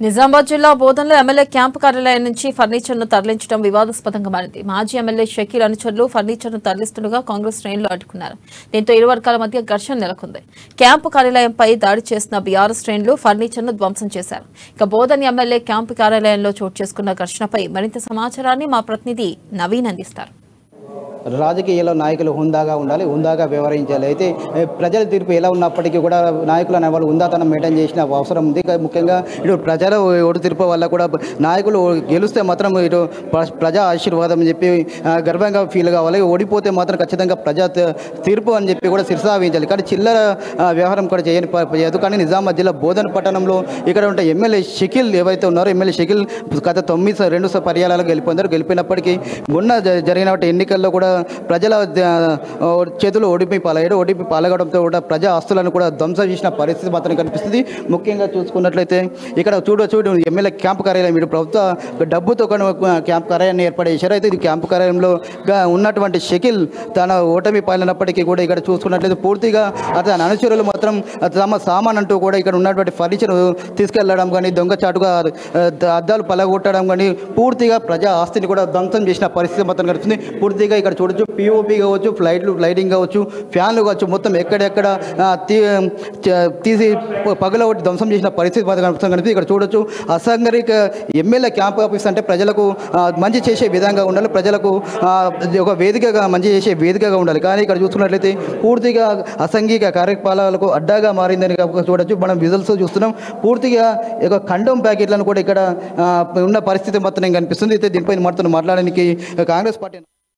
నిజామాబాద్ జిల్లా బోధనలో MLA camp కార్యాలయం నుంచి ఫర్నిచర్ను తరలించడం వివాదాస్పదంగా మారింది. మాజీ ఎమ్మెల్యే షకీల్ అనుచరులు ఫర్నిచర్ను తరలిస్తుండగా కాంగ్రెస్ శ్రేణులు అడ్డుకున్నారు. దీంతో ఇరు వర్గాల మధ్య ఘర్షణ నెలకొంది. క్యాంపు కార్యాలయంపై దాడి చేసిన బీఆర్ఎస్ శ్రేణులు ఫర్నిచర్ను ధ్వంసం చేశారు. ఇక బోధన్ ఎమ్మెల్యే క్యాంపు కార్యాలయంలో చోటు చేసుకున్న ఘర్షణపై మరింత సమాచారాన్ని మా ప్రతినిధి నవీన్ అందిస్తారు. రాజకీయాల్లో నాయకులు హుందాగా ఉండాలి, హుందాగా వ్యవహరించాలి. అయితే ప్రజల తీర్పు ఎలా ఉన్నప్పటికీ కూడా నాయకులు అనే వాళ్ళు హుందాతనం మెయింటైన్ చేసిన అవసరం ఉంది. ముఖ్యంగా ఇటు ప్రజల ఓటు తీర్పు వల్ల కూడా నాయకులు గెలిస్తే మాత్రం ఇటు ప్రజా ఆశీర్వాదం అని చెప్పి గర్వంగా ఫీల్ కావాలి. ఓడిపోతే మాత్రం ఖచ్చితంగా ప్రజా తీర్పు అని చెప్పి కూడా శిరసావించాలి. కానీ చిల్లర వ్యవహారం కూడా చేయదు. కానీ నిజామాబాద్ జిల్లా బోధన్ పట్టణంలో ఇక్కడ ఉంటే ఎమ్మెల్యే షకీల్ ఏవైతే ఉన్నారో ఎమ్మెల్యే షకీల్ గత 2 పర్యాయాలు గెలిపినప్పటికీ మొన్న జరిగిన ఎన్నికల్లో కూడా ప్రజల చేతులు ఓడిపి పాలగడంతో కూడా ప్రజా ఆస్తులను కూడా ధ్వంసం చేసిన పరిస్థితి మాత్రం కనిపిస్తుంది. ముఖ్యంగా చూసుకున్నట్లయితే ఇక్కడ చూడు ఎమ్మెల్యే క్యాంపు కార్యాలయం ఇటు ప్రభుత్వ డబ్బుతో క్యాంపు కార్యాలయాన్ని ఏర్పాటు చేశారు. అయితే ఇది క్యాంపు కార్యాలయంలో ఉన్నటువంటి షకీల్ తన ఓటమి పాలైనప్పటికీ కూడా ఇక్కడ చూసుకున్నట్లయితే పూర్తిగా అతని అనుచరులు మాత్రం తమ సామాన్ అంటూ కూడా ఇక్కడ ఉన్నటువంటి ఫర్నిచర్ తీసుకెళ్లడం కానీ దొంగచాటుగా అద్దాలు పలగొట్టడం కానీ పూర్తిగా ప్రజా ఆస్తిని కూడా ధ్వంసం చేసిన పరిస్థితి మాత్రం కనిపిస్తుంది. పూర్తిగా ఇక్కడ చూడొచ్చు పిఓపి కావచ్చు, లైటింగ్ కావచ్చు, ఫ్యాన్లు కావచ్చు, మొత్తం ఎక్కడెక్కడ తీసి పగలగొట్టి ధ్వంసం చేసిన పరిస్థితి కనిపిస్తుంది. ఇక్కడ చూడొచ్చు అసంఘటిత ఎమ్మెల్యే క్యాంప్ ఆఫీస్ అంటే ప్రజలకు మంచి చేసే విధంగా ఉండాలి, ప్రజలకు ఒక వేదికగా మంచి చేసే వేదికగా ఉండాలి. కానీ ఇక్కడ చూసుకున్నట్లయితే పూర్తిగా అసంఘిక కార్యకలాపాలకు అడ్డాగా మారిందని చూడొచ్చు. మనం విజువల్స్ చూస్తున్నాం. పూర్తిగా ఒక కండోమ్ ప్యాకెట్లను కూడా ఇక్కడ ఉన్న పరిస్థితి మొత్తం కనిపిస్తుంది. అయితే దీనిపై మాట్లాడడానికి కాంగ్రెస్ పార్టీ